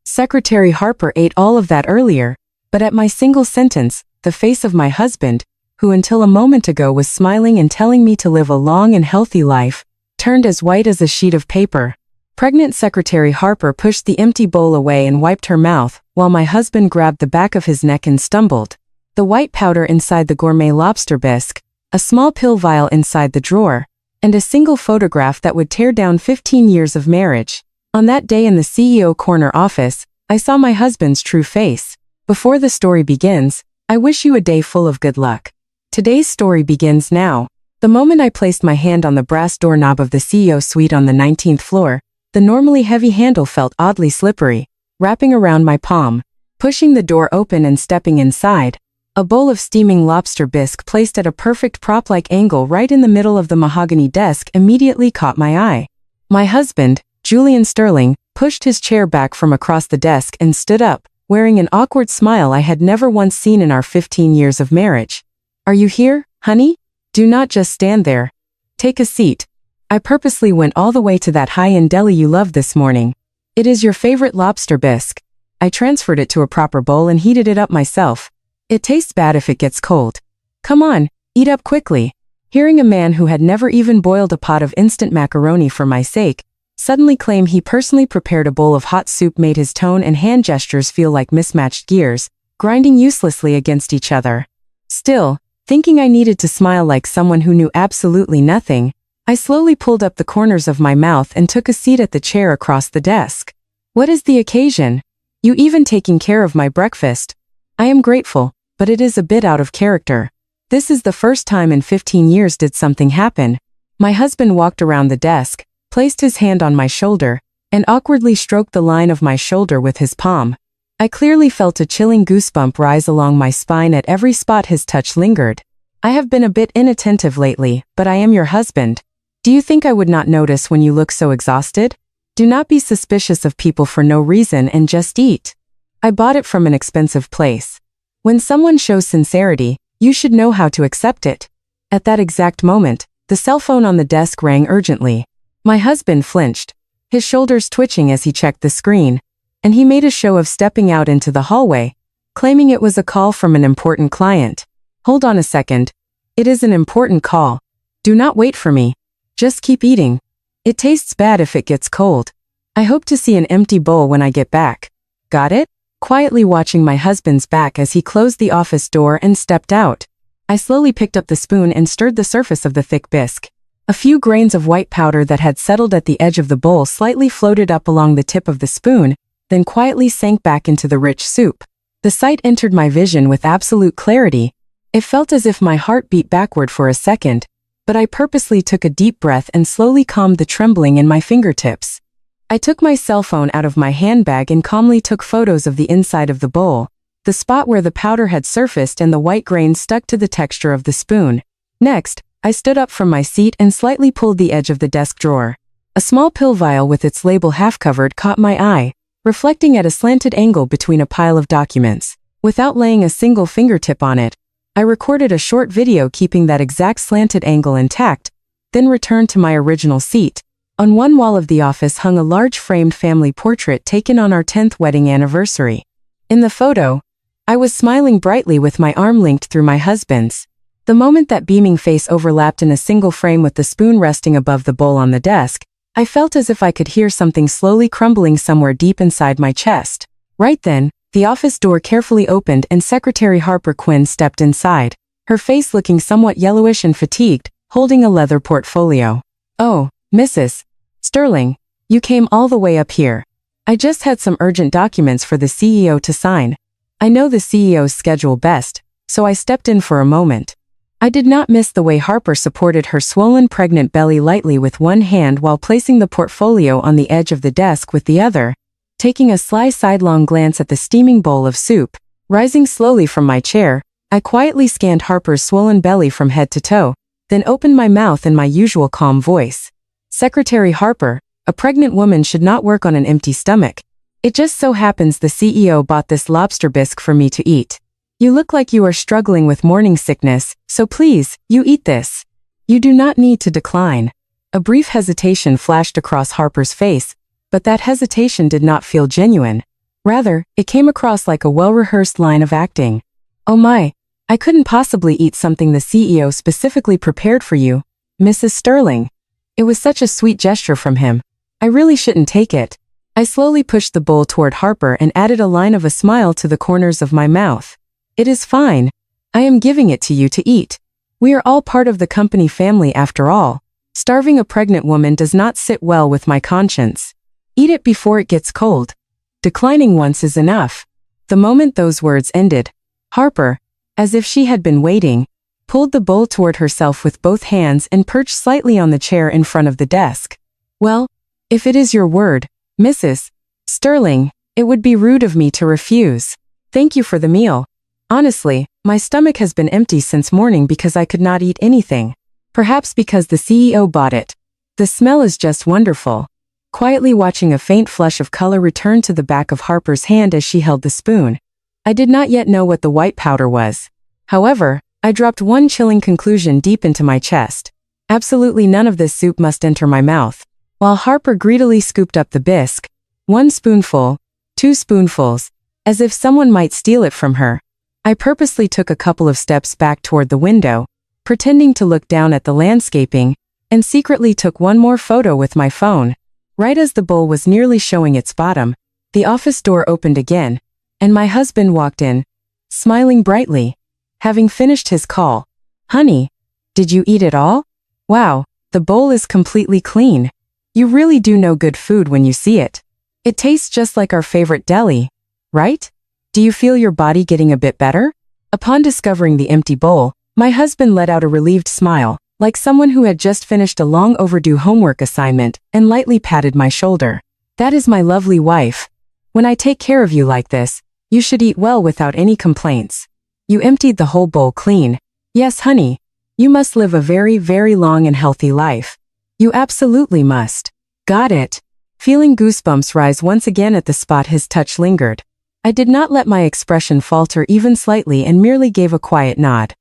Secretary Harper ate all of that earlier, but at my single sentence, the face of my husband, who until a moment ago was smiling and telling me to live a long and healthy life, turned as white as a sheet of paper. Pregnant Secretary Harper pushed the empty bowl away and wiped her mouth, while my husband grabbed the back of his neck and stumbled. The white powder inside the gourmet lobster bisque, a small pill vial inside the drawer, and a single photograph that would tear down 15 years of marriage. On that day in the CEO corner office, I saw my husband's true face. Before the story begins, I wish you a day full of good luck. Today's story begins now. The moment I placed my hand on the brass doorknob of the CEO suite on the 19th floor, the normally heavy handle felt oddly slippery, wrapping around my palm. Pushing the door open and stepping inside, a bowl of steaming lobster bisque placed at a perfect prop-like angle right in the middle of the mahogany desk immediately caught my eye. My husband, Clare Sterling, pushed his chair back from across the desk and stood up, wearing an awkward smile I had never once seen in our 15 years of marriage. "Are you here, honey? Do not just stand there. Take a seat. I purposely went all the way to that high-end deli you loved this morning. It is your favorite lobster bisque. I transferred it to a proper bowl and heated it up myself. It tastes bad if it gets cold. Come on, eat up quickly." Hearing a man who had never even boiled a pot of instant macaroni for my sake suddenly claim he personally prepared a bowl of hot soup made his tone and hand gestures feel like mismatched gears, grinding uselessly against each other. Still, thinking I needed to smile like someone who knew absolutely nothing, I slowly pulled up the corners of my mouth and took a seat at the chair across the desk. "What is the occasion? You even taking care of my breakfast. I am grateful, but it is a bit out of character. This is the first time in 15 years did something happen." My husband walked around the desk, placed his hand on my shoulder, and awkwardly stroked the line of my shoulder with his palm. I clearly felt a chilling goosebump rise along my spine at every spot his touch lingered. "I have been a bit inattentive lately, but I am your husband. Do you think I would not notice when you look so exhausted? Do not be suspicious of people for no reason and just eat. I bought it from an expensive place. When someone shows sincerity, you should know how to accept it." At that exact moment, the cell phone on the desk rang urgently. My husband flinched, his shoulders twitching as he checked the screen, and he made a show of stepping out into the hallway, claiming it was a call from an important client. "Hold on a second. It is an important call. Do not wait for me. Just keep eating. It tastes bad if it gets cold. I hope to see an empty bowl when I get back. Got it?" Quietly watching my husband's back as he closed the office door and stepped out, I slowly picked up the spoon and stirred the surface of the thick bisque. A few grains of white powder that had settled at the edge of the bowl slightly floated up along the tip of the spoon, then quietly sank back into the rich soup. The sight entered my vision with absolute clarity. It felt as if my heart beat backward for a second, but I purposely took a deep breath and slowly calmed the trembling in my fingertips. I took my cell phone out of my handbag and calmly took photos of the inside of the bowl, the spot where the powder had surfaced and the white grains stuck to the texture of the spoon. Next, I stood up from my seat and slightly pulled the edge of the desk drawer. A small pill vial with its label half-covered caught my eye, reflecting at a slanted angle between a pile of documents. Without laying a single fingertip on it, I recorded a short video keeping that exact slanted angle intact, then returned to my original seat. On one wall of the office hung a large framed family portrait taken on our 10th wedding anniversary. In the photo, I was smiling brightly with my arm linked through my husband's. The moment that beaming face overlapped in a single frame with the spoon resting above the bowl on the desk, I felt as if I could hear something slowly crumbling somewhere deep inside my chest. Right then, the office door carefully opened and Secretary Harper Quinn stepped inside, her face looking somewhat yellowish and fatigued, holding a leather portfolio. "Oh, Mrs. Sterling, you came all the way up here. I just had some urgent documents for the CEO to sign. I know the CEO's schedule best, so I stepped in for a moment." I did not miss the way Harper supported her swollen pregnant belly lightly with one hand while placing the portfolio on the edge of the desk with the other, taking a sly sidelong glance at the steaming bowl of soup. Rising slowly from my chair, I quietly scanned Harper's swollen belly from head to toe, then opened my mouth in my usual calm voice. "Secretary Harper, a pregnant woman should not work on an empty stomach. It just so happens the CEO bought this lobster bisque for me to eat. You look like you are struggling with morning sickness, so please, you eat this. You do not need to decline." A brief hesitation flashed across Harper's face, but that hesitation did not feel genuine. Rather, it came across like a well-rehearsed line of acting. "Oh my, I couldn't possibly eat something the CEO specifically prepared for you, Mrs. Sterling." It was such a sweet gesture from him. I really shouldn't take it. I slowly pushed the bowl toward Harper and added a line of a smile to the corners of my mouth. "It is fine. I am giving it to you to eat. We are all part of the company family after all. Starving a pregnant woman does not sit well with my conscience. Eat it before it gets cold. Declining once is enough." The moment those words ended, Harper, as if she had been waiting, pulled the bowl toward herself with both hands and perched slightly on the chair in front of the desk. "Well, if it is your word, Mrs. Sterling, it would be rude of me to refuse. Thank you for the meal. Honestly, my stomach has been empty since morning because I could not eat anything. Perhaps because the CEO bought it. The smell is just wonderful." Quietly watching a faint flush of color return to the back of Harper's hand as she held the spoon. I did not yet know what the white powder was. However, I dropped one chilling conclusion deep into my chest. Absolutely none of this soup must enter my mouth. While Harper greedily scooped up the bisque, 1 spoonful, 2 spoonfuls, as if someone might steal it from her, I purposely took a couple of steps back toward the window, pretending to look down at the landscaping, and secretly took one more photo with my phone. Right as the bowl was nearly showing its bottom, the office door opened again, and my husband walked in, smiling brightly. Having finished his call, "Honey, did you eat it all? Wow, the bowl is completely clean. You really do know good food when you see it. It tastes just like our favorite deli, right? Do you feel your body getting a bit better?" Upon discovering the empty bowl, my husband let out a relieved smile, like someone who had just finished a long overdue homework assignment, and lightly patted my shoulder. "That is my lovely wife. When I take care of you like this, you should eat well without any complaints. You emptied the whole bowl clean. Yes, honey. You must live a very, very long and healthy life. You absolutely must. Got it." Feeling goosebumps rise once again at the spot his touch lingered, I did not let my expression falter even slightly and merely gave a quiet nod.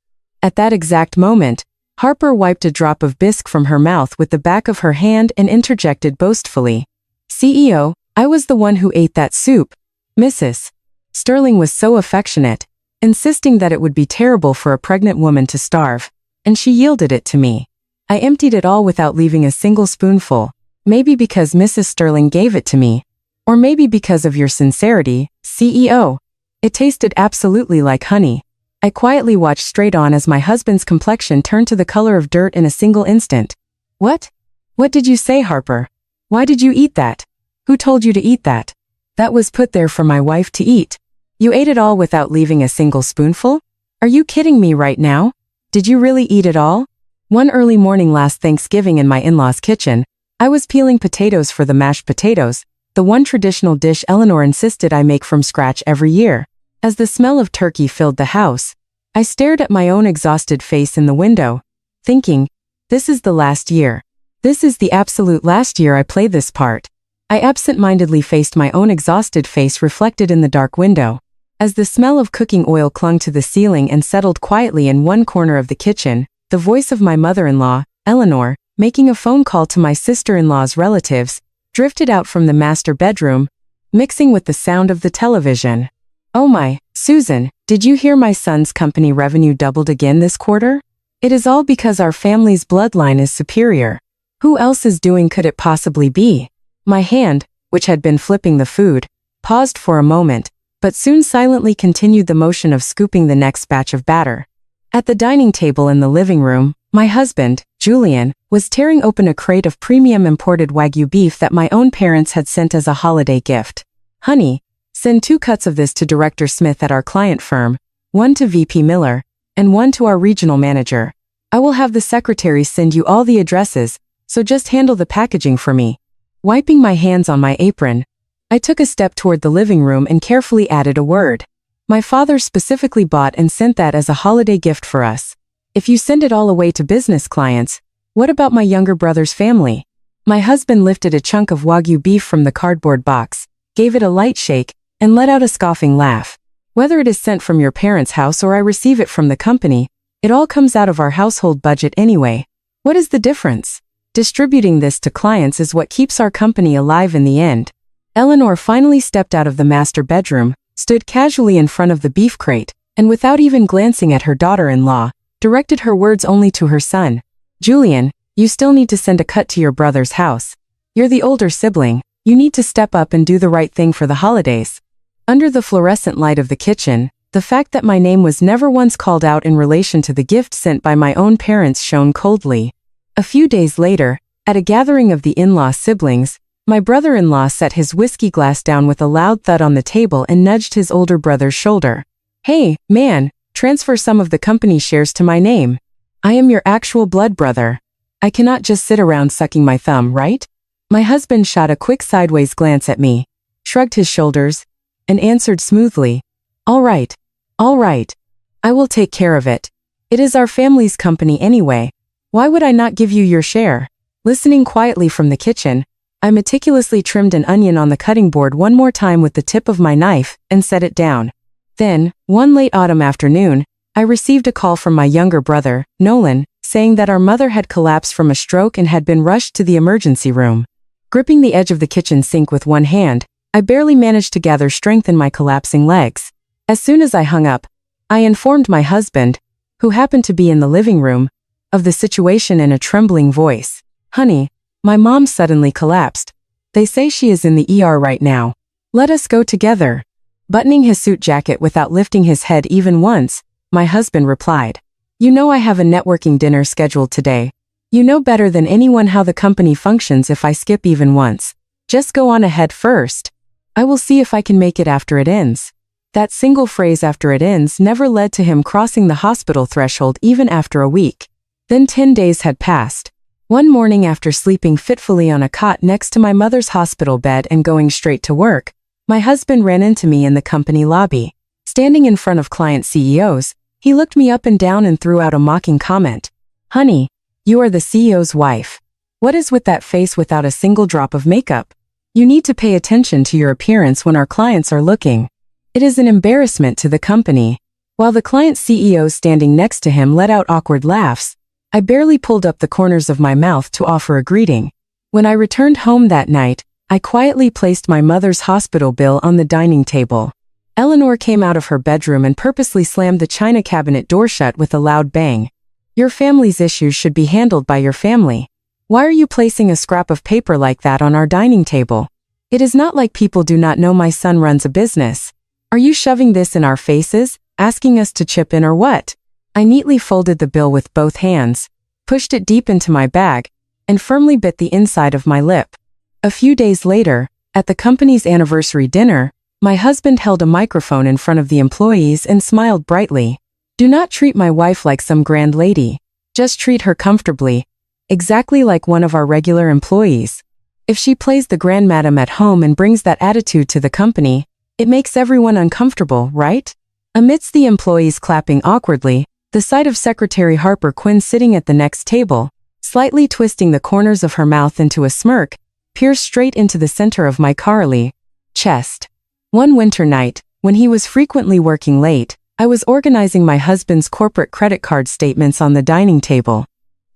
At that exact moment, Harper wiped a drop of bisque from her mouth with the back of her hand and interjected boastfully. "CEO, I was the one who ate that soup. Mrs. Sterling was so affectionate, insisting that it would be terrible for a pregnant woman to starve, and she yielded it to me. I emptied it all without leaving a single spoonful, maybe because Mrs. Sterling gave it to me, or maybe because of your sincerity, CEO. It tasted absolutely like honey." I quietly watched straight on as my husband's complexion turned to the color of dirt in a single instant. "What? What did you say, Harper? Why did you eat that? Who told you to eat that? That was put there for my wife to eat. You ate it all without leaving a single spoonful? Are you kidding me right now? Did you really eat it all?" One early morning last Thanksgiving in my in-laws' kitchen, I was peeling potatoes for the mashed potatoes, the one traditional dish Eleanor insisted I make from scratch every year. As the smell of turkey filled the house, I stared at my own exhausted face in the window, thinking, this is the last year. This is the absolute last year I play this part. I absent-mindedly faced my own exhausted face reflected in the dark window. As the smell of cooking oil clung to the ceiling and settled quietly in one corner of the kitchen, the voice of my mother-in-law, Eleanor, making a phone call to my sister-in-law's relatives, drifted out from the master bedroom, mixing with the sound of the television. "Oh my, Susan, did you hear my son's company revenue doubled again this quarter? It is all because our family's bloodline is superior. Who else's doing could it possibly be?" My hand, which had been flipping the food, paused for a moment, but soon silently continued the motion of scooping the next batch of batter. At the dining table in the living room, my husband, Julian, was tearing open a crate of premium imported Wagyu beef that my own parents had sent as a holiday gift. "Honey, send 2 cuts of this to Director Smith at our client firm, 1 to VP Miller, and 1 to our regional manager. I will have the secretary send you all the addresses, so just handle the packaging for me." Wiping my hands on my apron, I took a step toward the living room and carefully added a word. "My father specifically bought and sent that as a holiday gift for us. If you send it all away to business clients, what about my younger brother's family?" My husband lifted a chunk of Wagyu beef from the cardboard box, gave it a light shake, and let out a scoffing laugh. "Whether it is sent from your parents' house or I receive it from the company, it all comes out of our household budget anyway. What is the difference? Distributing this to clients is what keeps our company alive in the end. Eleanor finally stepped out of the master bedroom, stood casually in front of the beef crate, and without even glancing at her daughter-in-law, directed her words only to her son. Julian, you still need to send a cut to your brother's house. You're the older sibling, you need to step up and do the right thing for the holidays. Under the fluorescent light of the kitchen, the fact that my name was never once called out in relation to the gift sent by my own parents shone coldly. A few days later, at a gathering of the in-law siblings, my brother-in-law set his whiskey glass down with a loud thud on the table and nudged his older brother's shoulder. Hey, man, transfer some of the company shares to my name. I am your actual blood brother. I cannot just sit around sucking my thumb, right? My husband shot a quick sideways glance at me, shrugged his shoulders, and answered smoothly, All right. I will take care of it. It is our family's company anyway. Why would I not give you your share? Listening quietly from the kitchen, I meticulously trimmed an onion on the cutting board one more time with the tip of my knife and set it down. Then, one late autumn afternoon, I received a call from my younger brother, Nolan, saying that our mother had collapsed from a stroke and had been rushed to the emergency room. Gripping the edge of the kitchen sink with one hand, I barely managed to gather strength in my collapsing legs. As soon as I hung up, I informed my husband, who happened to be in the living room, of the situation in a trembling voice. Honey, my mom suddenly collapsed. They say she is in the ER right now. Let us go together. Buttoning his suit jacket without lifting his head even once, my husband replied, You know I have a networking dinner scheduled today. You know better than anyone how the company functions if I skip even once. Just go on ahead first. I will see if I can make it after it ends. That single phrase after it ends never led to him crossing the hospital threshold even after a week. Then 10 days had passed. One morning after sleeping fitfully on a cot next to my mother's hospital bed and going straight to work, my husband ran into me in the company lobby. Standing in front of client CEOs, he looked me up and down and threw out a mocking comment. Honey, you are the CEO's wife. What is with that face without a single drop of makeup? You need to pay attention to your appearance when our clients are looking. It is an embarrassment to the company. While the client CEO standing next to him let out awkward laughs, I barely pulled up the corners of my mouth to offer a greeting. When I returned home that night, I quietly placed my mother's hospital bill on the dining table. Eleanor came out of her bedroom and purposely slammed the china cabinet door shut with a loud bang. Your family's issues should be handled by your family. Why are you placing a scrap of paper like that on our dining table? It is not like people do not know my son runs a business. Are you shoving this in our faces, asking us to chip in or what? I neatly folded the bill with both hands, pushed it deep into my bag, and firmly bit the inside of my lip. A few days later, at the company's anniversary dinner, my husband held a microphone in front of the employees and smiled brightly. Do not treat my wife like some grand lady. Just treat her comfortably, exactly like one of our regular employees. If she plays the grandmadam at home and brings that attitude to the company, it makes everyone uncomfortable, right? Amidst the employees clapping awkwardly, the sight of Secretary Harper Quinn sitting at the next table, slightly twisting the corners of her mouth into a smirk, pierced straight into the center of my Carly chest. One winter night, when he was frequently working late, I was organizing my husband's corporate credit card statements on the dining table.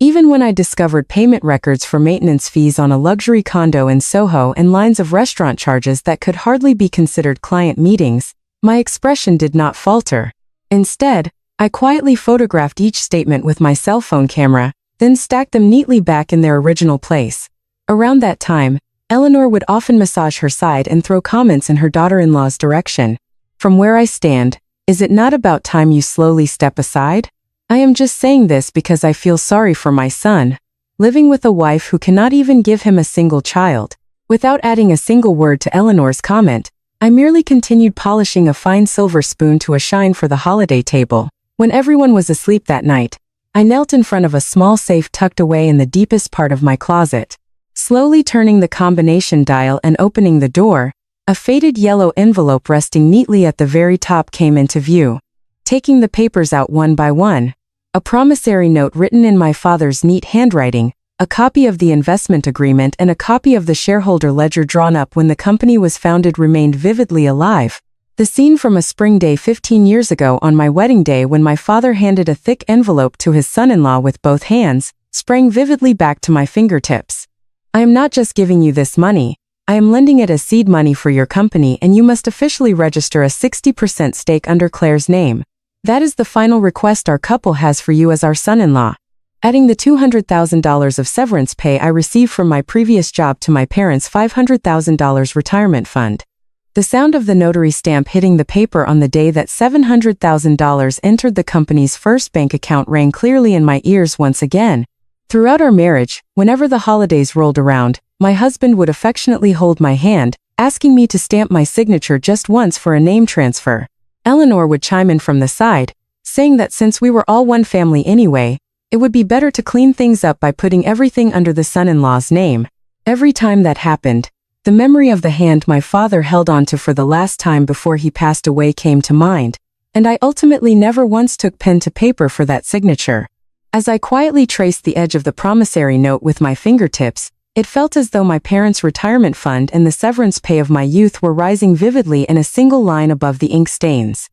Even when I discovered payment records for maintenance fees on a luxury condo in Soho and lines of restaurant charges that could hardly be considered client meetings, my expression did not falter. Instead, I quietly photographed each statement with my cell phone camera, then stacked them neatly back in their original place. Around that time, Eleanor would often massage her side and throw comments in her daughter-in-law's direction. From where I stand, is it not about time you slowly step aside? I am just saying this because I feel sorry for my son, living with a wife who cannot even give him a single child. Without adding a single word to Eleanor's comment, I merely continued polishing a fine silver spoon to a shine for the holiday table. When everyone was asleep that night, I knelt in front of a small safe tucked away in the deepest part of my closet. Slowly turning the combination dial and opening the door, a faded yellow envelope resting neatly at the very top came into view. Taking the papers out one by one, a promissory note written in my father's neat handwriting, a copy of the investment agreement and a copy of the shareholder ledger drawn up when the company was founded remained vividly alive. The scene from a spring day 15 years ago on my wedding day when my father handed a thick envelope to his son-in-law with both hands, sprang vividly back to my fingertips. I am not just giving you this money, I am lending it as seed money for your company, and you must officially register a 60% stake under Claire's name. That is the final request our couple has for you as our son-in-law. Adding the $200,000 of severance pay I received from my previous job to my parents' $500,000 retirement fund. The sound of the notary stamp hitting the paper on the day that $700,000 entered the company's first bank account rang clearly in my ears once again. Throughout our marriage, whenever the holidays rolled around, my husband would affectionately hold my hand, asking me to stamp my signature just once for a name transfer. Eleanor would chime in from the side, saying that since we were all one family anyway, it would be better to clean things up by putting everything under the son-in-law's name. Every time that happened, the memory of the hand my father held onto for the last time before he passed away came to mind, and I ultimately never once took pen to paper for that signature. As I quietly traced the edge of the promissory note with my fingertips, it felt as though my parents' retirement fund and the severance pay of my youth were rising vividly in a single line above the ink stains.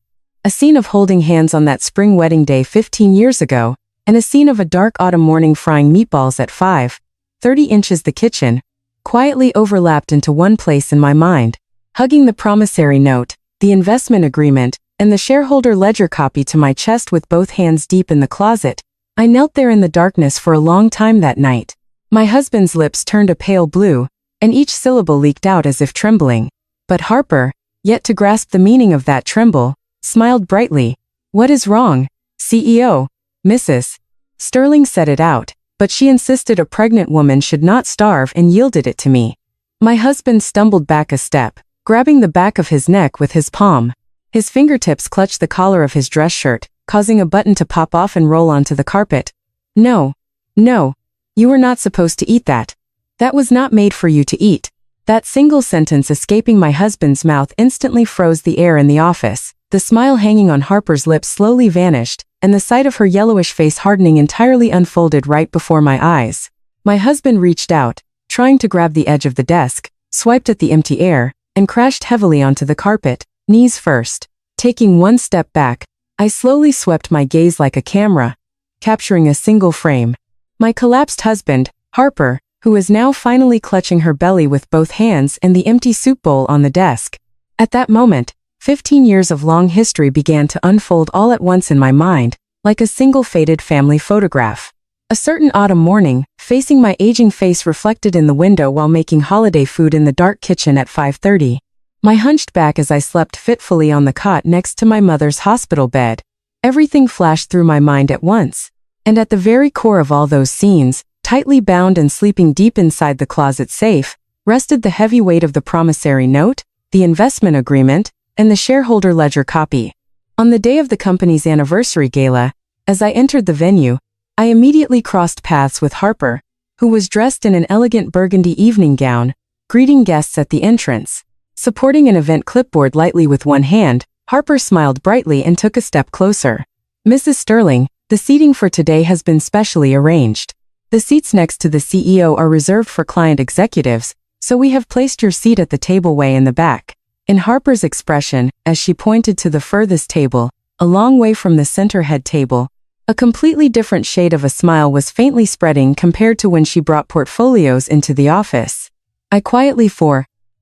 A scene of holding hands on that spring wedding day 15 years ago, and a scene of a dark autumn morning frying meatballs at 5:30 inches the kitchen, quietly overlapped into one place in my mind. Hugging the promissory note, the investment agreement, and the shareholder ledger copy to my chest with both hands deep in the closet, I knelt there in the darkness for a long time that night. My husband's lips turned a pale blue, and each syllable leaked out as if trembling. But Harper, yet to grasp the meaning of that tremble, smiled brightly. "What is wrong, CEO? Mrs. Sterling said it out, but she insisted a pregnant woman should not starve and yielded it to me." My husband stumbled back a step, grabbing the back of his neck with his palm. His fingertips clutched the collar of his dress shirt, causing a button to pop off and roll onto the carpet. "No. No. You were not supposed to eat that. That was not made for you to eat." That single sentence escaping my husband's mouth instantly froze the air in the office. The smile hanging on Harper's lips slowly vanished, and the sight of her yellowish face hardening entirely unfolded right before my eyes. My husband reached out, trying to grab the edge of the desk, swiped at the empty air, and crashed heavily onto the carpet, knees first. Taking one step back, I slowly swept my gaze like a camera, capturing a single frame. My collapsed husband, Harper, who is now finally clutching her belly with both hands and the empty soup bowl on the desk. At that moment, 15 years of long history began to unfold all at once in my mind, like a single faded family photograph. A certain autumn morning, facing my aging face reflected in the window while making holiday food in the dark kitchen at 5:30. My hunched back as I slept fitfully on the cot next to my mother's hospital bed. Everything flashed through my mind at once. And at the very core of all those scenes, tightly bound and sleeping deep inside the closet safe, rested the heavy weight of the promissory note, the investment agreement, and the shareholder ledger copy. On the day of the company's anniversary gala, as I entered the venue, I immediately crossed paths with Harper, who was dressed in an elegant burgundy evening gown, greeting guests at the entrance. Supporting an event clipboard lightly with one hand, Harper smiled brightly and took a step closer. "Mrs. Sterling, the seating for today has been specially arranged. The seats next to the CEO are reserved for client executives, so we have placed your seat at the table way in the back." In Harper's expression, as she pointed to the furthest table, a long way from the center head table, a completely different shade of a smile was faintly spreading compared to when she brought portfolios into the office. I quietly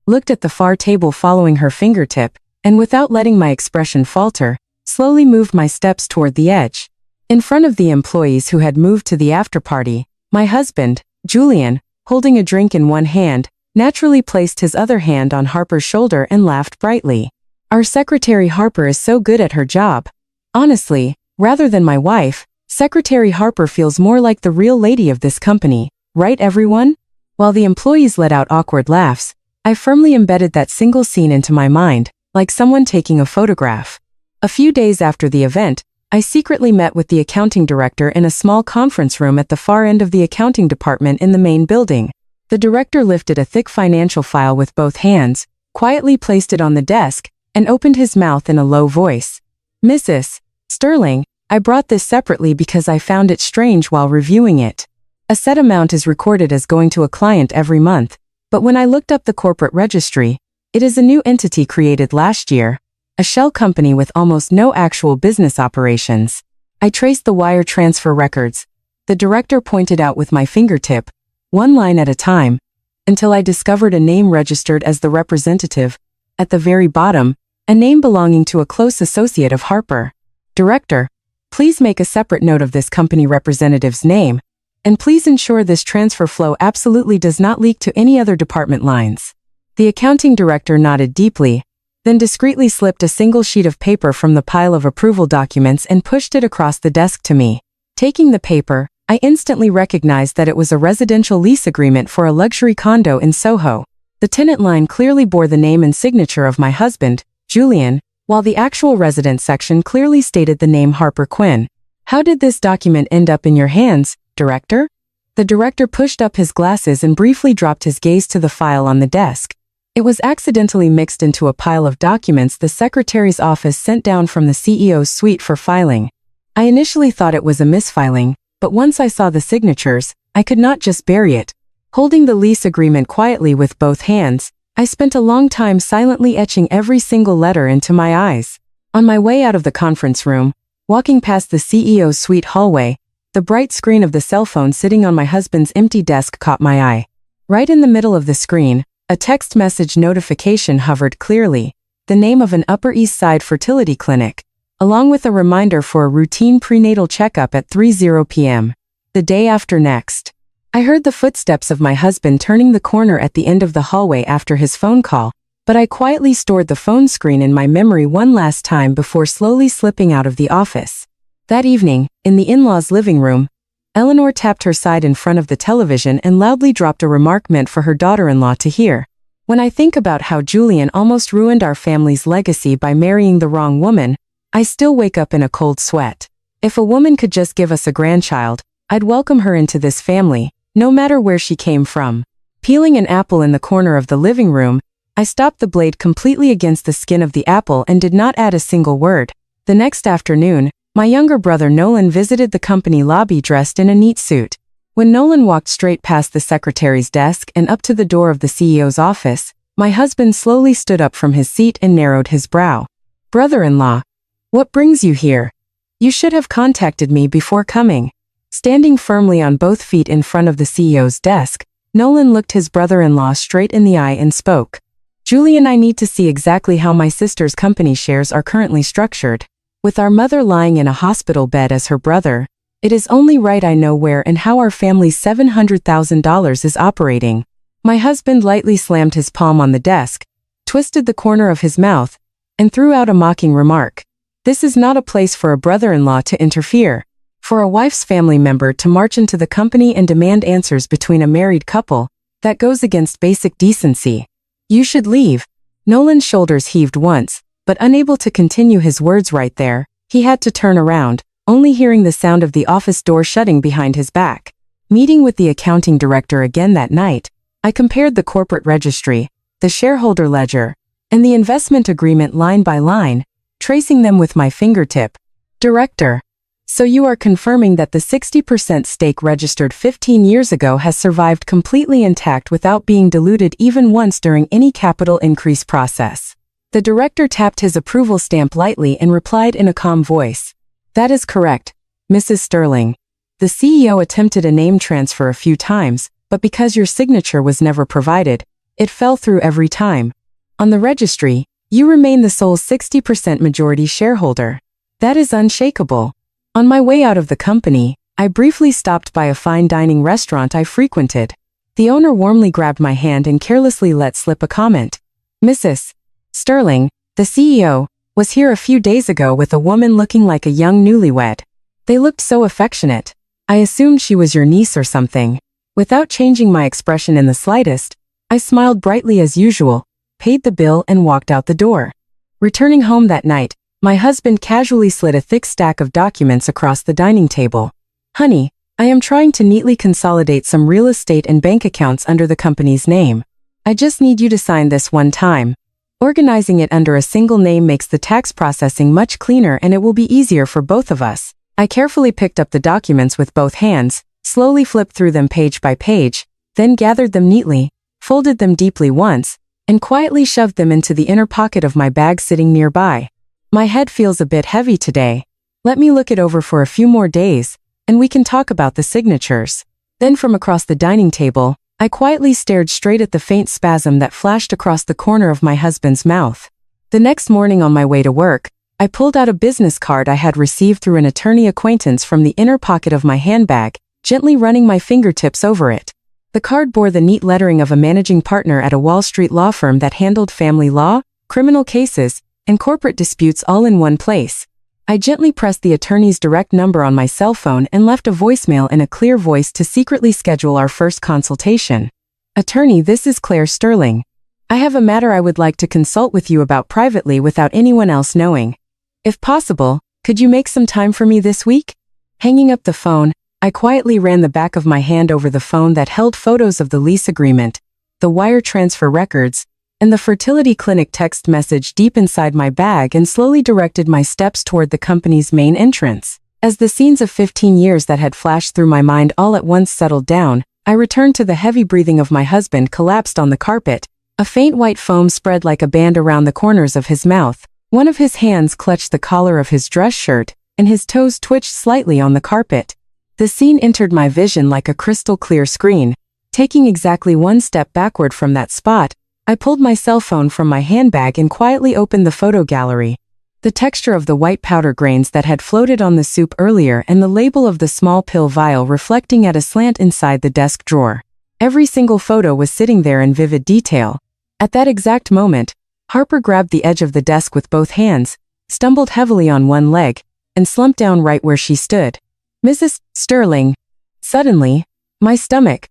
looked at the far table following her fingertip, and without letting my expression falter, slowly moved my steps toward the edge. In front of the employees who had moved to the after-party, my husband, Julian, holding a drink in one hand, naturally placed his other hand on Harper's shoulder and laughed brightly. "Our secretary Harper is so good at her job. Honestly, rather than my wife, Secretary Harper feels more like the real lady of this company, right everyone?" While the employees let out awkward laughs, I firmly embedded that single scene into my mind, like someone taking a photograph. A few days after the event, I secretly met with the accounting director in a small conference room at the far end of the accounting department in the main building. The director lifted a thick financial file with both hands, quietly placed it on the desk, and opened his mouth in a low voice. "Mrs. Sterling, I brought this separately because I found it strange while reviewing it. A set amount is recorded as going to a client every month, but when I looked up the corporate registry, it is a new entity created last year, a shell company with almost no actual business operations. I traced the wire transfer records, the director pointed out with my fingertip, one line at a time, until I discovered a name registered as the representative. At the very bottom, a name belonging to a close associate of Harper. Director, please make a separate note of this company representative's name, and please ensure this transfer flow absolutely does not leak to any other department lines. The accounting director nodded deeply, then discreetly slipped a single sheet of paper from the pile of approval documents and pushed it across the desk to me. Taking the paper, I instantly recognized that it was a residential lease agreement for a luxury condo in Soho. The tenant line clearly bore the name and signature of my husband, Julian, while the actual residence section clearly stated the name Harper Quinn. How did this document end up in your hands, Director? The director pushed up his glasses and briefly dropped his gaze to the file on the desk. It was accidentally mixed into a pile of documents the secretary's office sent down from the CEO's suite for filing. I initially thought it was a misfiling, but once I saw the signatures, I could not just bury it. Holding the lease agreement quietly with both hands, I spent a long time silently etching every single letter into my eyes. On my way out of the conference room, walking past the CEO's suite hallway, the bright screen of the cell phone sitting on my husband's empty desk caught my eye. Right in the middle of the screen, a text message notification hovered clearly, the name of an Upper East Side fertility clinic, along with a reminder for a routine prenatal checkup at 3:00 p.m. the day after next. I heard the footsteps of my husband turning the corner at the end of the hallway after his phone call, but I quietly stored the phone screen in my memory one last time before slowly slipping out of the office. That evening, in the in-laws' living room, Eleanor tapped her side in front of the television and loudly dropped a remark meant for her daughter-in-law to hear. When I think about how Julian almost ruined our family's legacy by marrying the wrong woman, I still wake up in a cold sweat. If a woman could just give us a grandchild, I'd welcome her into this family, no matter where she came from. Peeling an apple in the corner of the living room, I stopped the blade completely against the skin of the apple and did not add a single word. The next afternoon, my younger brother Nolan visited the company lobby dressed in a neat suit. When Nolan walked straight past the secretary's desk and up to the door of the CEO's office, my husband slowly stood up from his seat and narrowed his brow. Brother-in-law, what brings you here? You should have contacted me before coming. Standing firmly on both feet in front of the CEO's desk, Nolan looked his brother-in-law straight in the eye and spoke. Julie and I need to see exactly how my sister's company shares are currently structured. With our mother lying in a hospital bed as her brother, it is only right I know where and how our family's $700,000 is operating. My husband lightly slammed his palm on the desk, twisted the corner of his mouth, and threw out a mocking remark. This is not a place for a brother-in-law to interfere. For a wife's family member to march into the company and demand answers between a married couple, that goes against basic decency. You should leave. Nolan's shoulders heaved once, but unable to continue his words right there, he had to turn around, only hearing the sound of the office door shutting behind his back. Meeting with the accounting director again that night, I compared the corporate registry, the shareholder ledger, and the investment agreement line by line, tracing them with my fingertip. Director, so you are confirming that the 60% stake registered 15 years ago has survived completely intact without being diluted even once during any capital increase process. The director tapped his approval stamp lightly and replied in a calm voice. That is correct, Mrs. Sterling. The CEO attempted a name transfer a few times, but because your signature was never provided, it fell through every time. On the registry, you remain the sole 60% majority shareholder. That is unshakable. On my way out of the company, I briefly stopped by a fine dining restaurant I frequented. The owner warmly grabbed my hand and carelessly let slip a comment. Mrs. Sterling, the CEO, was here a few days ago with a woman looking like a young newlywed. They looked so affectionate. I assumed she was your niece or something. Without changing my expression in the slightest, I smiled brightly as usual, paid the bill and walked out the door. Returning home that night, my husband casually slid a thick stack of documents across the dining table. Honey, I am trying to neatly consolidate some real estate and bank accounts under the company's name. I just need you to sign this one time. Organizing it under a single name makes the tax processing much cleaner and it will be easier for both of us. I carefully picked up the documents with both hands, slowly flipped through them page by page, then gathered them neatly, folded them deeply once, and quietly shoved them into the inner pocket of my bag sitting nearby. My head feels a bit heavy today. Let me look it over for a few more days, and we can talk about the signatures." Then from across the dining table, I quietly stared straight at the faint spasm that flashed across the corner of my husband's mouth. The next morning on my way to work, I pulled out a business card I had received through an attorney acquaintance from the inner pocket of my handbag, gently running my fingertips over it. The card bore the neat lettering of a managing partner at a Wall Street law firm that handled family law, criminal cases, and corporate disputes all in one place. I gently pressed the attorney's direct number on my cell phone and left a voicemail in a clear voice to secretly schedule our first consultation. "Attorney, this is Clare Sterling. I have a matter I would like to consult with you about privately without anyone else knowing. If possible, could you make some time for me this week?" Hanging up the phone, I quietly ran the back of my hand over the phone that held photos of the lease agreement, the wire transfer records, and the fertility clinic text message deep inside my bag and slowly directed my steps toward the company's main entrance. As the scenes of 15 years that had flashed through my mind all at once settled down, I returned to the heavy breathing of my husband collapsed on the carpet. A faint white foam spread like a band around the corners of his mouth. One of his hands clutched the collar of his dress shirt, and his toes twitched slightly on the carpet. The scene entered my vision like a crystal clear screen. Taking exactly one step backward from that spot, I pulled my cell phone from my handbag and quietly opened the photo gallery. The texture of the white powder grains that had floated on the soup earlier and the label of the small pill vial reflecting at a slant inside the desk drawer. Every single photo was sitting there in vivid detail. At that exact moment, Harper grabbed the edge of the desk with both hands, stumbled heavily on one leg, and slumped down right where she stood. "Mrs. Sterling." Suddenly, my stomach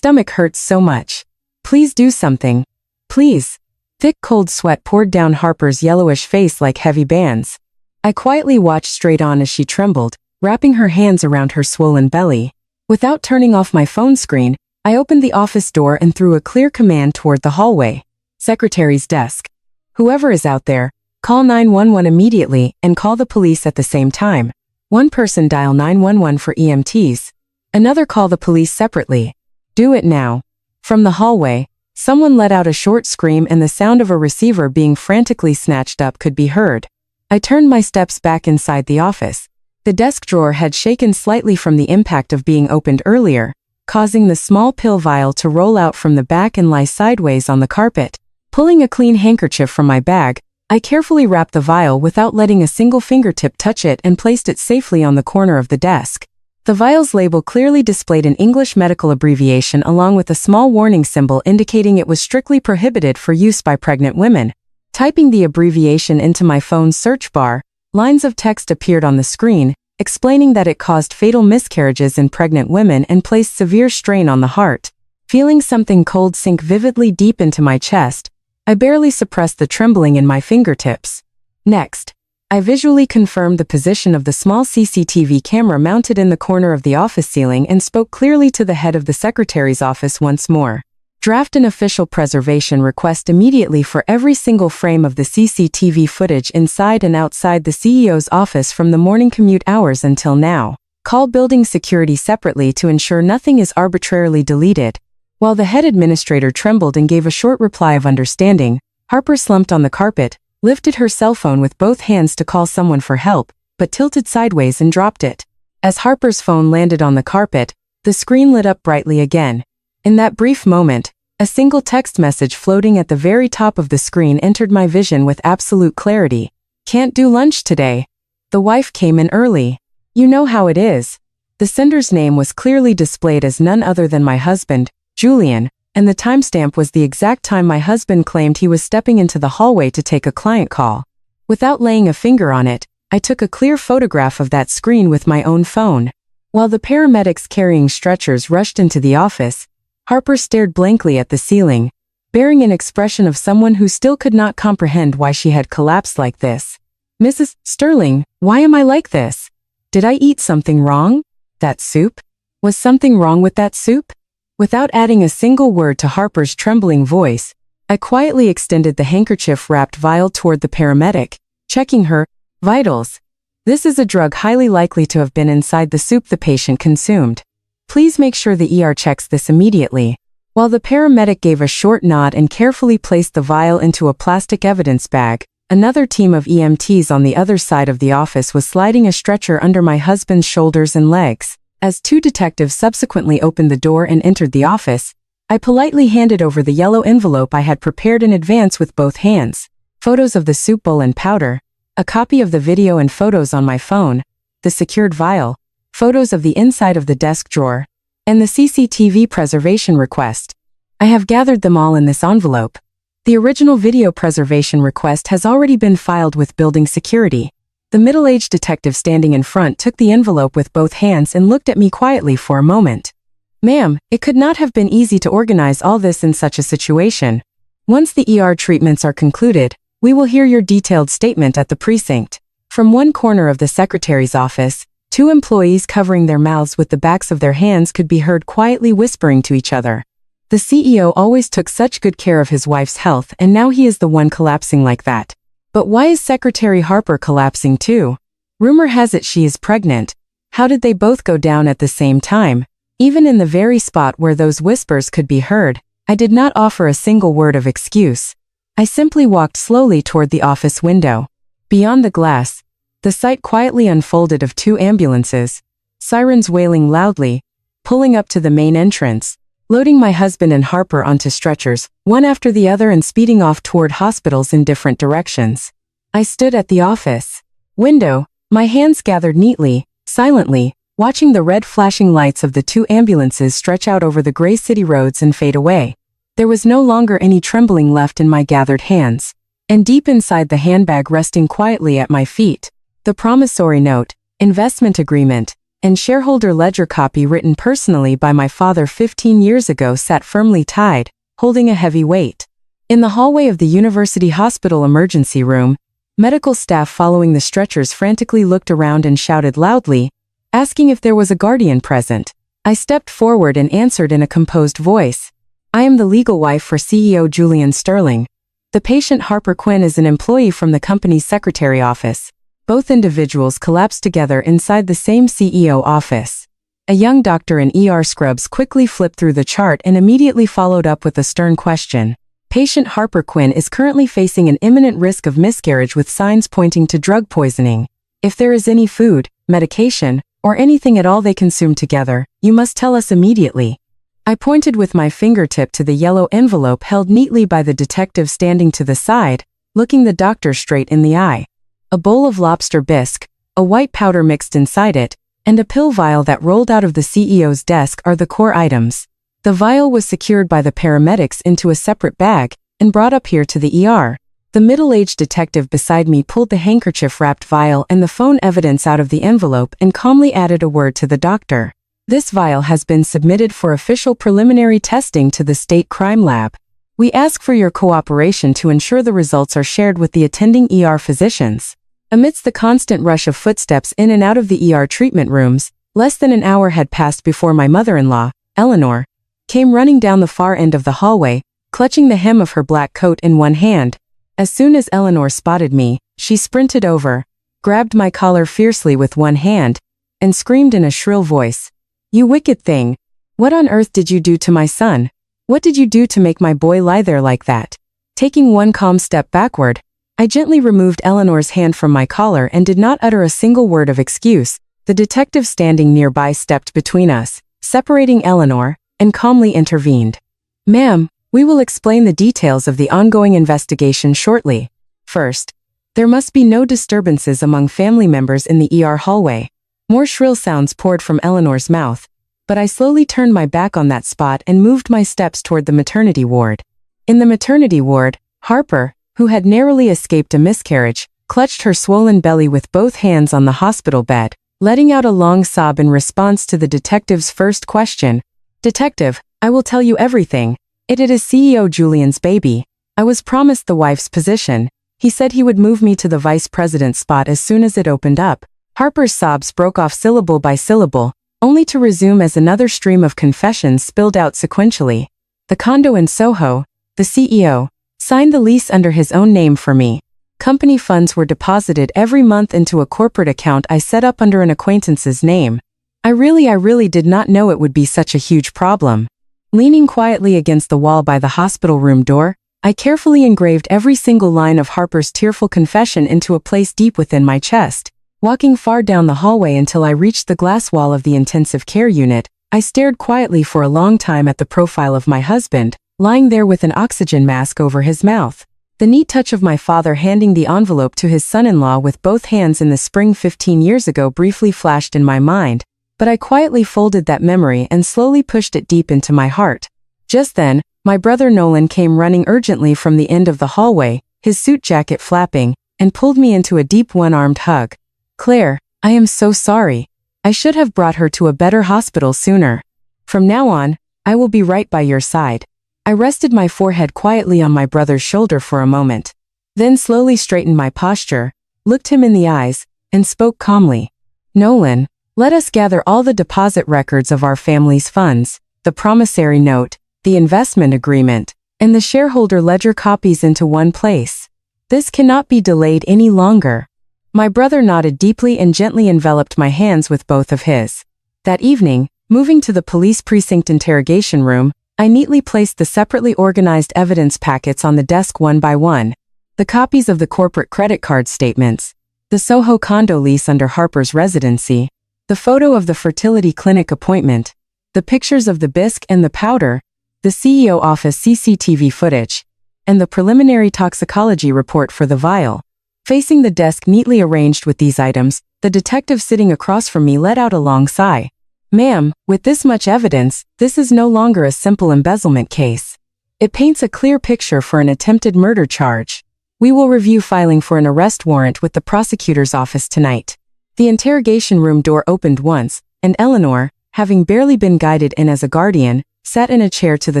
hurts so much. "Please do something. Please." Thick cold sweat poured down Harper's yellowish face like heavy bands. I quietly watched straight on as she trembled, wrapping her hands around her swollen belly. Without turning off my phone screen, I opened the office door and threw a clear command toward the hallway. "Secretary's desk. Whoever is out there, call 911 immediately and call the police at the same time. One person dial 911 for EMTs. Another call the police separately. Do it now." From the hallway, someone let out a short scream and the sound of a receiver being frantically snatched up could be heard. I turned my steps back inside the office. The desk drawer had shaken slightly from the impact of being opened earlier, causing the small pill vial to roll out from the back and lie sideways on the carpet. Pulling a clean handkerchief from my bag, I carefully wrapped the vial without letting a single fingertip touch it and placed it safely on the corner of the desk. The vial's label clearly displayed an English medical abbreviation along with a small warning symbol indicating it was strictly prohibited for use by pregnant women. Typing the abbreviation into my phone's search bar, lines of text appeared on the screen, explaining that it caused fatal miscarriages in pregnant women and placed severe strain on the heart. Feeling something cold sink vividly deep into my chest, I barely suppressed the trembling in my fingertips. Next, I visually confirmed the position of the small CCTV camera mounted in the corner of the office ceiling and spoke clearly to the head of the secretary's office once more. "Draft an official preservation request immediately for every single frame of the CCTV footage inside and outside the CEO's office from the morning commute hours until now. Call building security separately to ensure nothing is arbitrarily deleted." While the head administrator trembled and gave a short reply of understanding, Harper slumped on the carpet, lifted her cell phone with both hands to call someone for help, but tilted sideways and dropped it. As Harper's phone landed on the carpet, the screen lit up brightly again. In that brief moment, a single text message floating at the very top of the screen entered my vision with absolute clarity. "Can't do lunch today. The wife came in early. You know how it is." The sender's name was clearly displayed as none other than my husband, Julian, and the timestamp was the exact time my husband claimed he was stepping into the hallway to take a client call. Without laying a finger on it, I took a clear photograph of that screen with my own phone. While the paramedics carrying stretchers rushed into the office, Harper stared blankly at the ceiling, bearing an expression of someone who still could not comprehend why she had collapsed like this. "Mrs. Sterling, why am I like this? Did I eat something wrong? That soup? Was something wrong with that soup?" Without adding a single word to Harper's trembling voice, I quietly extended the handkerchief-wrapped vial toward the paramedic, checking her vitals. "This is a drug highly likely to have been inside the soup the patient consumed. Please make sure the ER checks this immediately." While the paramedic gave a short nod and carefully placed the vial into a plastic evidence bag, Another team of EMTs on the other side of the office was sliding a stretcher under my husband's shoulders and legs. As two detectives subsequently opened the door and entered the office, I politely handed over the yellow envelope I had prepared in advance with both hands. Photos of the soup bowl and powder, a copy of the video and photos on my phone, the secured vial, photos of the inside of the desk drawer, and the CCTV preservation request. I have gathered them all in this envelope. The original video preservation request has already been filed with building security. The middle-aged detective standing in front took the envelope with both hands and looked at me quietly for a moment. Ma'am, it could not have been easy to organize all this in such a situation. Once the ER treatments are concluded, we will hear your detailed statement at the precinct. From one corner of the secretary's office, two employees covering their mouths with the backs of their hands could be heard quietly whispering to each other. The CEO always took such good care of his wife's health, and now he is the one collapsing like that. But why is Secretary Harper collapsing too? Rumor has it she is pregnant. How did they both go down at the same time? Even in the very spot where those whispers could be heard, I did not offer a single word of excuse. I simply walked slowly toward the office window. Beyond the glass, the sight quietly unfolded of two ambulances, sirens wailing loudly, pulling up to the main entrance, loading my husband and Harper onto stretchers, one after the other, and speeding off toward hospitals in different directions. I stood at the office window, my hands gathered neatly, silently, watching the red flashing lights of the two ambulances stretch out over the gray city roads and fade away. There was no longer any trembling left in my gathered hands, and deep inside the handbag resting quietly at my feet, the promissory note, investment agreement, and shareholder ledger copy written personally by my father 15 years ago sat firmly tied, holding a heavy weight. In the hallway of the University Hospital emergency room, medical staff following the stretchers frantically looked around and shouted loudly, asking if there was a guardian present. I stepped forward and answered in a composed voice. I am the legal wife for CEO Julian Sterling. The patient Harper Quinn is an employee from the company's secretary office. Both individuals collapsed together inside the same CEO office. A young doctor in ER scrubs quickly flipped through the chart and immediately followed up with a stern question. Patient Harper Quinn is currently facing an imminent risk of miscarriage with signs pointing to drug poisoning. If there is any food, medication, or anything at all they consume together, you must tell us immediately. I pointed with my fingertip to the yellow envelope held neatly by the detective standing to the side, looking the doctor straight in the eye. A bowl of lobster bisque, a white powder mixed inside it, and a pill vial that rolled out of the CEO's desk are the core items. The vial was secured by the paramedics into a separate bag and brought up here to the ER. The middle-aged detective beside me pulled the handkerchief-wrapped vial and the phone evidence out of the envelope and calmly added a word to the doctor. This vial has been submitted for official preliminary testing to the state crime lab. We ask for your cooperation to ensure the results are shared with the attending ER physicians. Amidst the constant rush of footsteps in and out of the ER treatment rooms, less than an hour had passed before my mother-in-law, Eleanor, came running down the far end of the hallway, clutching the hem of her black coat in one hand. As soon as Eleanor spotted me, she sprinted over, grabbed my collar fiercely with one hand, and screamed in a shrill voice, "You wicked thing! What on earth did you do to my son? What did you do to make my boy lie there like that?" Taking one calm step backward, I gently removed Eleanor's hand from my collar and did not utter a single word of excuse. The detective standing nearby stepped between us, separating Eleanor, and calmly intervened. "Ma'am, we will explain the details of the ongoing investigation shortly. First, there must be no disturbances among family members in the ER hallway." More shrill sounds poured from Eleanor's mouth, but I slowly turned my back on that spot and moved my steps toward the maternity ward. In the maternity ward, Harper, who had narrowly escaped a miscarriage, clutched her swollen belly with both hands on the hospital bed, letting out a long sob in response to the detective's first question. "Detective, I will tell you everything. It is CEO Julian's baby. I was promised the wife's position. He said he would move me to the vice president spot as soon as it opened up." Harper's sobs broke off syllable by syllable, only to resume as another stream of confessions spilled out sequentially. "The condo in Soho, the CEO, signed the lease under his own name for me. Company funds were deposited every month into a corporate account I set up under an acquaintance's name. I really did not know it would be such a huge problem." Leaning quietly against the wall by the hospital room door, I carefully engraved every single line of Harper's tearful confession into a place deep within my chest. Walking far down the hallway until I reached the glass wall of the intensive care unit, I stared quietly for a long time at the profile of my husband, lying there with an oxygen mask over his mouth. The neat touch of my father handing the envelope to his son-in-law with both hands in the spring 15 years ago briefly flashed in my mind, but I quietly folded that memory and slowly pushed it deep into my heart. Just then, my brother Nolan came running urgently from the end of the hallway, his suit jacket flapping, and pulled me into a deep one-armed hug. "Claire, I am so sorry. I should have brought her to a better hospital sooner. From now on, I will be right by your side." I rested my forehead quietly on my brother's shoulder for a moment, then slowly straightened my posture, looked him in the eyes, and spoke calmly. "Nolan, let us gather all the deposit records of our family's funds, the promissory note, the investment agreement, and the shareholder ledger copies into one place. This cannot be delayed any longer." My brother nodded deeply and gently enveloped my hands with both of his. That evening, moving to the police precinct interrogation room, I neatly placed the separately organized evidence packets on the desk one by one. The copies of the corporate credit card statements, the Soho condo lease under Harper's residency, the photo of the fertility clinic appointment, the pictures of the bisque and the powder, the CEO office CCTV footage, and the preliminary toxicology report for the vial. Facing the desk neatly arranged with these items, the detective sitting across from me let out a long sigh. "Ma'am, with this much evidence, this is no longer a simple embezzlement case. It paints a clear picture for an attempted murder charge. We will review filing for an arrest warrant with the prosecutor's office tonight." The interrogation room door opened once, and Eleanor, having barely been guided in as a guardian, sat in a chair to the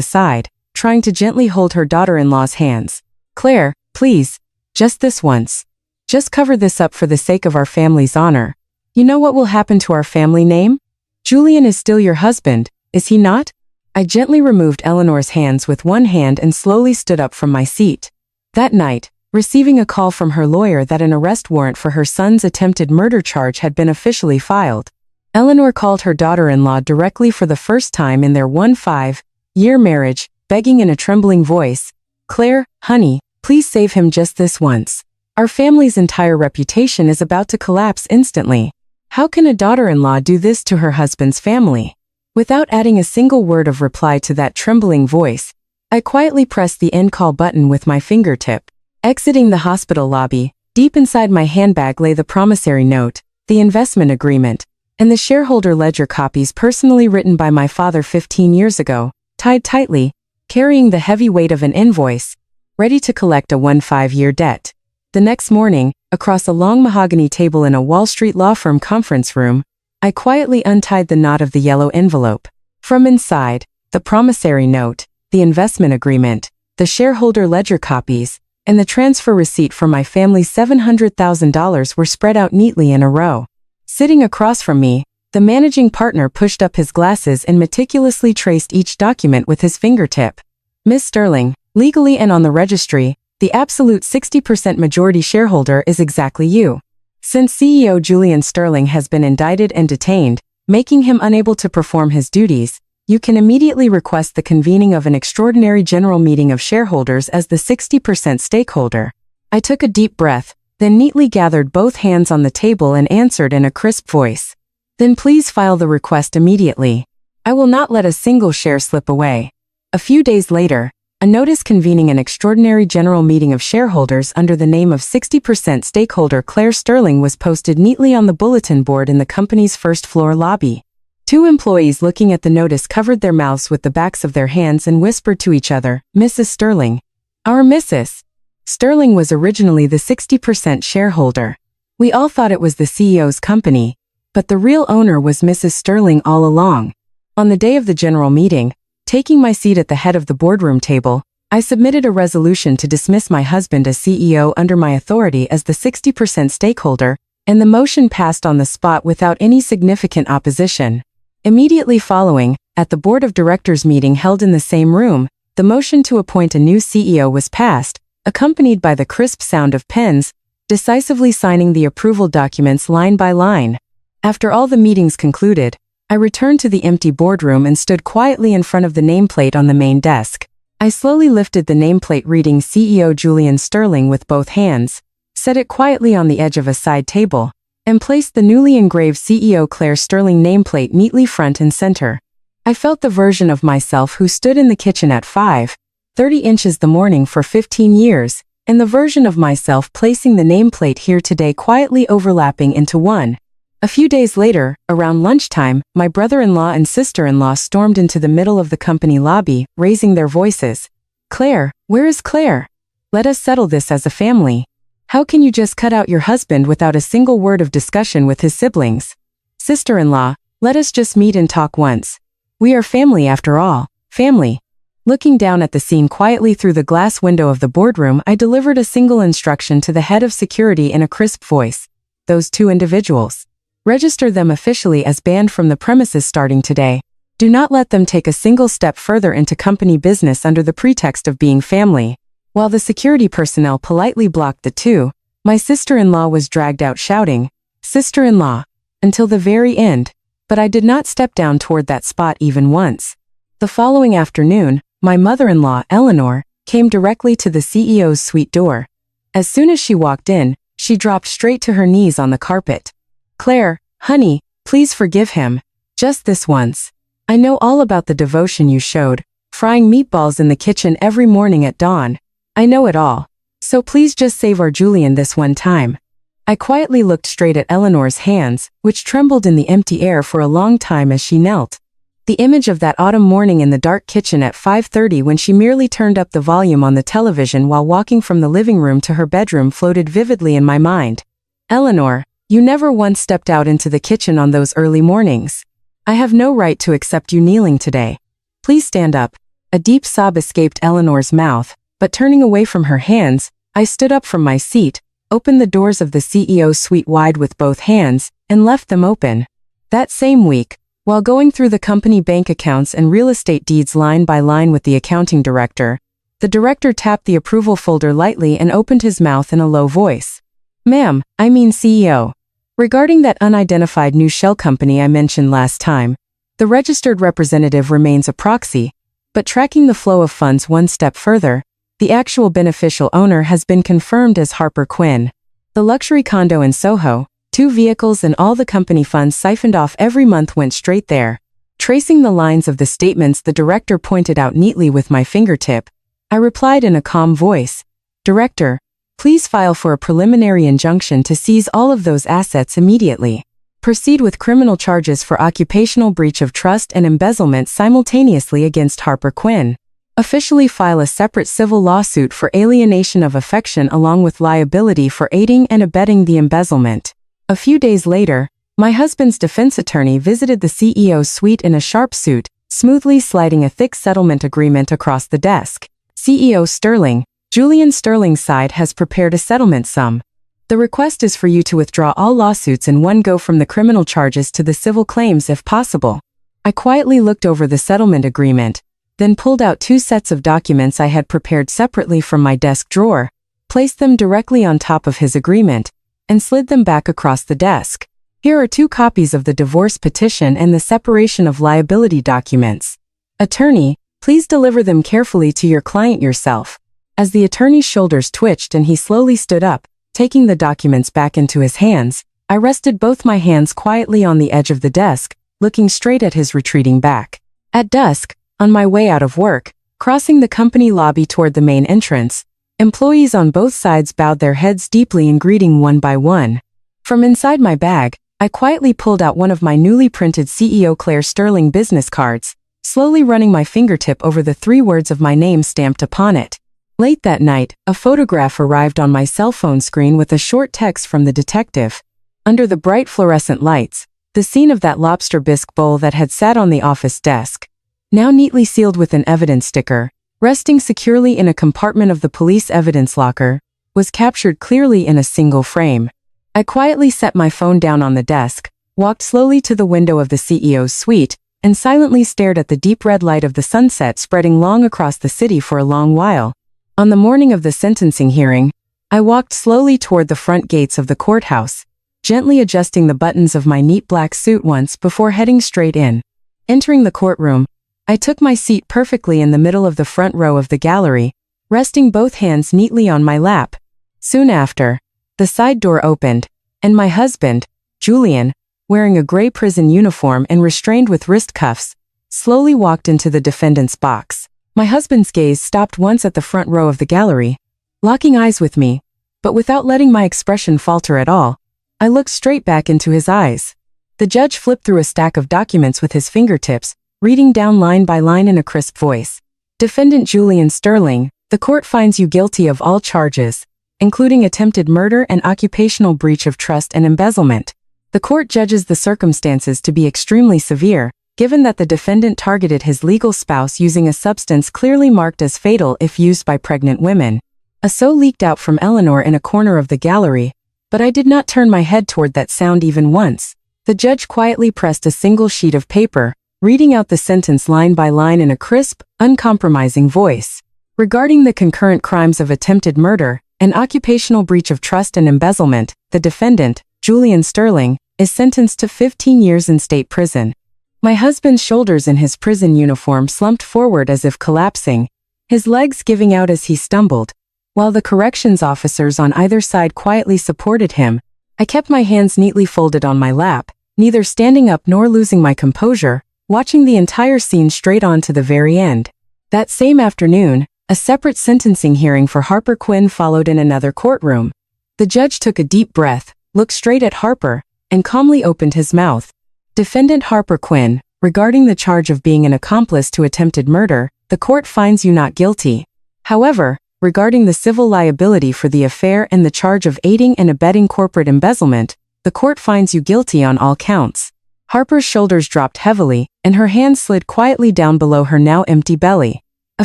side, trying to gently hold her daughter-in-law's hands. "Claire, please, just this once. Just cover this up for the sake of our family's honor. You know what will happen to our family name? Julian is still your husband, is he not?" I gently removed Eleanor's hands with one hand and slowly stood up from my seat. That night, receiving a call from her lawyer that an arrest warrant for her son's attempted murder charge had been officially filed, Eleanor called her daughter-in-law directly for the first time in their 15-year marriage, begging in a trembling voice, "Claire, honey, please save him just this once. Our family's entire reputation is about to collapse instantly. How can a daughter-in-law do this to her husband's family?" Without adding a single word of reply to that trembling voice, I quietly pressed the end call button with my fingertip. Exiting the hospital lobby, deep inside my handbag lay the promissory note, the investment agreement, and the shareholder ledger copies personally written by my father 15 years ago, tied tightly, carrying the heavy weight of an invoice, ready to collect a 15-year debt. The next morning, across a long mahogany table in a Wall Street law firm conference room, I quietly untied the knot of the yellow envelope. From inside, the promissory note, the investment agreement, the shareholder ledger copies, and the transfer receipt for my family's $700,000 were spread out neatly in a row. Sitting across from me, the managing partner pushed up his glasses and meticulously traced each document with his fingertip. "Miss Sterling, legally and on the registry, the absolute 60% majority shareholder is exactly you. Since CEO Julian Sterling has been indicted and detained, making him unable to perform his duties, you can immediately request the convening of an extraordinary general meeting of shareholders as the 60% stakeholder." I took a deep breath, then neatly gathered both hands on the table and answered in a crisp voice. "Then please file the request immediately. I will not let a single share slip away." A few days later, a notice convening an extraordinary general meeting of shareholders under the name of 60% stakeholder Clare Sterling was posted neatly on the bulletin board in the company's first-floor lobby. Two employees looking at the notice covered their mouths with the backs of their hands and whispered to each other, "Mrs. Sterling. Our Mrs. Sterling was originally the 60% shareholder. We all thought it was the CEO's company, but the real owner was Mrs. Sterling all along." On the day of the general meeting, taking my seat at the head of the boardroom table, I submitted a resolution to dismiss my husband as CEO under my authority as the 60% stakeholder, and the motion passed on the spot without any significant opposition. Immediately following, at the board of directors meeting held in the same room, the motion to appoint a new CEO was passed, accompanied by the crisp sound of pens, decisively signing the approval documents line by line. After all the meetings concluded, I returned to the empty boardroom and stood quietly in front of the nameplate on the main desk. I slowly lifted the nameplate reading CEO Julian Sterling with both hands, set it quietly on the edge of a side table, and placed the newly engraved CEO Clare Sterling nameplate neatly front and center. I felt the version of myself who stood in the kitchen at 5:30 inches the morning for 15 years, and the version of myself placing the nameplate here today quietly overlapping into one. A few days later, around lunchtime, my brother-in-law and sister-in-law stormed into the middle of the company lobby, raising their voices. "Clare, where is Clare? Let us settle this as a family. How can you just cut out your husband without a single word of discussion with his siblings? Sister-in-law, let us just meet and talk once. We are family after all, family." Looking down at the scene quietly through the glass window of the boardroom, I delivered a single instruction to the head of security in a crisp voice. "Those two individuals. Register them officially as banned from the premises starting today. Do not let them take a single step further into company business under the pretext of being family." While the security personnel politely blocked the two, my sister-in-law was dragged out shouting, "Sister-in-law," until the very end, but I did not step down toward that spot even once. The following afternoon, my mother-in-law, Eleanor, came directly to the CEO's suite door. As soon as she walked in, she dropped straight to her knees on the carpet. "Clare, honey, please forgive him. Just this once. I know all about the devotion you showed, frying meatballs in the kitchen every morning at dawn. I know it all. So please just save our Julian this one time." I quietly looked straight at Eleanor's hands, which trembled in the empty air for a long time as she knelt. The image of that autumn morning in the dark kitchen at 5:30 when she merely turned up the volume on the television while walking from the living room to her bedroom floated vividly in my mind. "Eleanor, you never once stepped out into the kitchen on those early mornings. I have no right to accept you kneeling today. Please stand up." A deep sob escaped Eleanor's mouth, but turning away from her hands, I stood up from my seat, opened the doors of the CEO's suite wide with both hands, and left them open. That same week, while going through the company bank accounts and real estate deeds line by line with the accounting director, the director tapped the approval folder lightly and opened his mouth in a low voice. "Ma'am, I mean CEO. Regarding that unidentified new shell company I mentioned last time, the registered representative remains a proxy, but tracking the flow of funds one step further, the actual beneficial owner has been confirmed as Harper Quinn. The luxury condo in Soho, 2 vehicles and all the company funds siphoned off every month went straight there." Tracing the lines of the statements the director pointed out neatly with my fingertip, I replied in a calm voice, "Director, please file for a preliminary injunction to seize all of those assets immediately. Proceed with criminal charges for occupational breach of trust and embezzlement simultaneously against Harper Quinn. Officially file a separate civil lawsuit for alienation of affection along with liability for aiding and abetting the embezzlement." A few days later, my husband's defense attorney visited the CEO's suite in a sharp suit, smoothly sliding a thick settlement agreement across the desk. "CEO Sterling, Julian Sterling's side has prepared a settlement sum. The request is for you to withdraw all lawsuits in one go from the criminal charges to the civil claims if possible." I quietly looked over the settlement agreement, then pulled out 2 sets of documents I had prepared separately from my desk drawer, placed them directly on top of his agreement, and slid them back across the desk. "Here are 2 copies of the divorce petition and the separation of liability documents. Attorney, please deliver them carefully to your client yourself." As the attorney's shoulders twitched and he slowly stood up, taking the documents back into his hands, I rested both my hands quietly on the edge of the desk, looking straight at his retreating back. At dusk, on my way out of work, crossing the company lobby toward the main entrance, employees on both sides bowed their heads deeply in greeting one by one. From inside my bag, I quietly pulled out one of my newly printed CEO Clare Sterling business cards, slowly running my fingertip over the 3 words of my name stamped upon it. Late that night, a photograph arrived on my cell phone screen with a short text from the detective. Under the bright fluorescent lights, the scene of that lobster bisque bowl that had sat on the office desk, now neatly sealed with an evidence sticker, resting securely in a compartment of the police evidence locker, was captured clearly in a single frame. I quietly set my phone down on the desk, walked slowly to the window of the CEO's suite, and silently stared at the deep red light of the sunset spreading long across the city for a long while. On the morning of the sentencing hearing, I walked slowly toward the front gates of the courthouse, gently adjusting the buttons of my neat black suit once before heading straight in. Entering the courtroom, I took my seat perfectly in the middle of the front row of the gallery, resting both hands neatly on my lap. Soon after, the side door opened, and my husband, Julian, wearing a gray prison uniform and restrained with wrist cuffs, slowly walked into the defendant's box. My husband's gaze stopped once at the front row of the gallery, locking eyes with me, but without letting my expression falter at all. I looked straight back into his eyes. The judge flipped through a stack of documents with his fingertips, reading down line by line in a crisp voice. Defendant Julian Sterling, the court finds you guilty of all charges, including attempted murder and occupational breach of trust and embezzlement. The court judges the circumstances to be extremely severe, given that the defendant targeted his legal spouse using a substance clearly marked as fatal if used by pregnant women. A "so" leaked out from Eleanor in a corner of the gallery, but I did not turn my head toward that sound even once. The judge quietly pressed a single sheet of paper, reading out the sentence line by line in a crisp, uncompromising voice. Regarding the concurrent crimes of attempted murder and occupational breach of trust and embezzlement, the defendant, Julian Sterling, is sentenced to 15 years in state prison. My husband's shoulders in his prison uniform slumped forward as if collapsing, his legs giving out as he stumbled, while the corrections officers on either side quietly supported him. I kept my hands neatly folded on my lap, neither standing up nor losing my composure, watching the entire scene straight on to the very end. That same afternoon, a separate sentencing hearing for Harper Quinn followed in another courtroom. The judge took a deep breath, looked straight at Harper, and calmly opened his mouth. Defendant Harper Quinn, regarding the charge of being an accomplice to attempted murder, the court finds you not guilty. However, regarding the civil liability for the affair and the charge of aiding and abetting corporate embezzlement, the court finds you guilty on all counts. Harper's shoulders dropped heavily, and her hands slid quietly down below her now empty belly. A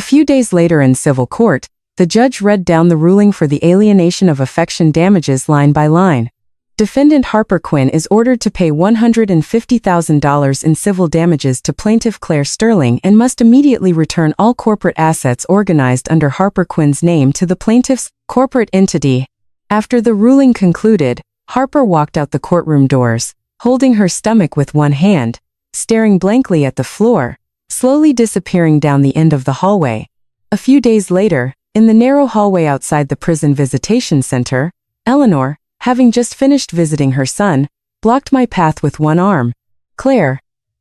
few days later in civil court, the judge read down the ruling for the alienation of affection damages line by line. Defendant Harper Quinn is ordered to pay $150,000 in civil damages to plaintiff Clare Sterling and must immediately return all corporate assets organized under Harper Quinn's name to the plaintiff's corporate entity. After the ruling concluded, Harper walked out the courtroom doors, holding her stomach with one hand, staring blankly at the floor, slowly disappearing down the end of the hallway. A few days later, in the narrow hallway outside the prison visitation center, Eleanor, having just finished visiting her son, blocked my path with one arm. "Claire,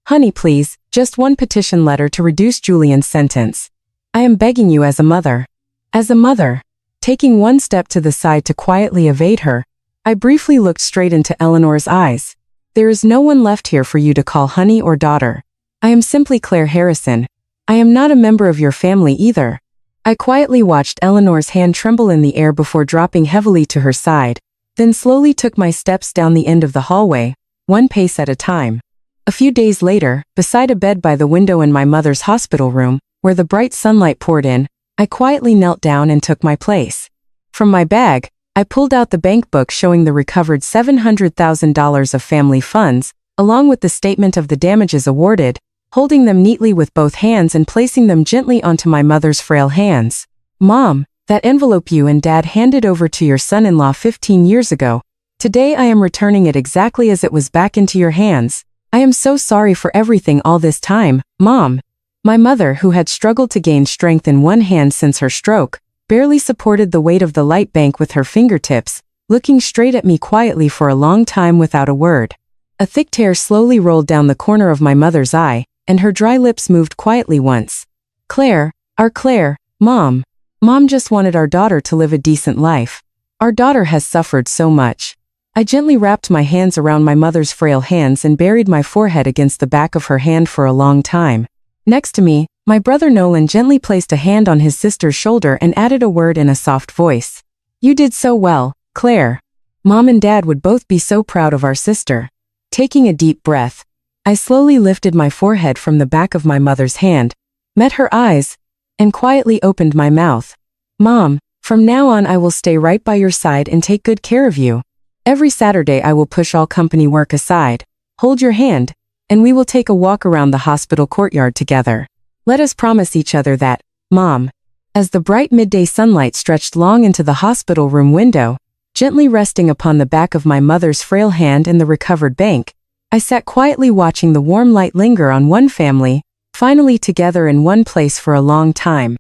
honey, please, just one petition letter to reduce Julian's sentence. I am begging you as a mother." As a mother, taking one step to the side to quietly evade her, I briefly looked straight into Eleanor's eyes. "There is no one left here for you to call honey or daughter. I am simply Claire Harrison. I am not a member of your family either." I quietly watched Eleanor's hand tremble in the air before dropping heavily to her side, then slowly took my steps down the end of the hallway, one pace at a time. A few days later, beside a bed by the window in my mother's hospital room, where the bright sunlight poured in, I quietly knelt down and took my place. From my bag, I pulled out the bank book showing the recovered $700,000 of family funds, along with the statement of the damages awarded, holding them neatly with both hands and placing them gently onto my mother's frail hands. "Mom, that envelope you and Dad handed over to your son-in-law 15 years ago. Today I am returning it exactly as it was back into your hands. I am so sorry for everything all this time, Mom." My mother, who had struggled to gain strength in one hand since her stroke, barely supported the weight of the light bank with her fingertips, looking straight at me quietly for a long time without a word. A thick tear slowly rolled down the corner of my mother's eye, and her dry lips moved quietly once. "Claire, our Claire, Mom. Mom just wanted our daughter to live a decent life. Our daughter has suffered so much." I gently wrapped my hands around my mother's frail hands and buried my forehead against the back of her hand for a long time. Next to me, my brother Nolan gently placed a hand on his sister's shoulder and added a word in a soft voice. "You did so well, Claire. Mom and Dad would both be so proud of our sister." Taking a deep breath, I slowly lifted my forehead from the back of my mother's hand, met her eyes, and quietly opened my mouth. "Mom, from now on I will stay right by your side and take good care of you. Every Saturday I will push all company work aside, hold your hand, and we will take a walk around the hospital courtyard together. Let us promise each other that, Mom." As the bright midday sunlight stretched long into the hospital room window, gently resting upon the back of my mother's frail hand and the recovered bank, I sat quietly watching the warm light linger on one family, finally together in one place for a long time.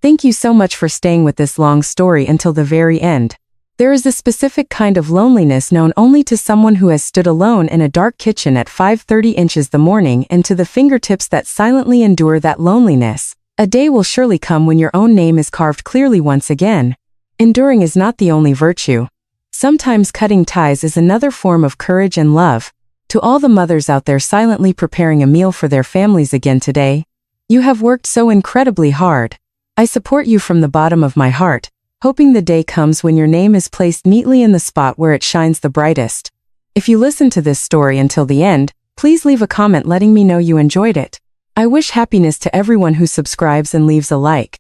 Thank you so much for staying with this long story until the very end. There is a specific kind of loneliness known only to someone who has stood alone in a dark kitchen at 5:30 inches the morning, and to the fingertips that silently endure that loneliness. A day will surely come when your own name is carved clearly once again. Enduring is not the only virtue. Sometimes cutting ties is another form of courage and love. To all the mothers out there silently preparing a meal for their families again today, you have worked so incredibly hard. I support you from the bottom of my heart, hoping the day comes when your name is placed neatly in the spot where it shines the brightest. If you listen to this story until the end, please leave a comment letting me know you enjoyed it. I wish happiness to everyone who subscribes and leaves a like.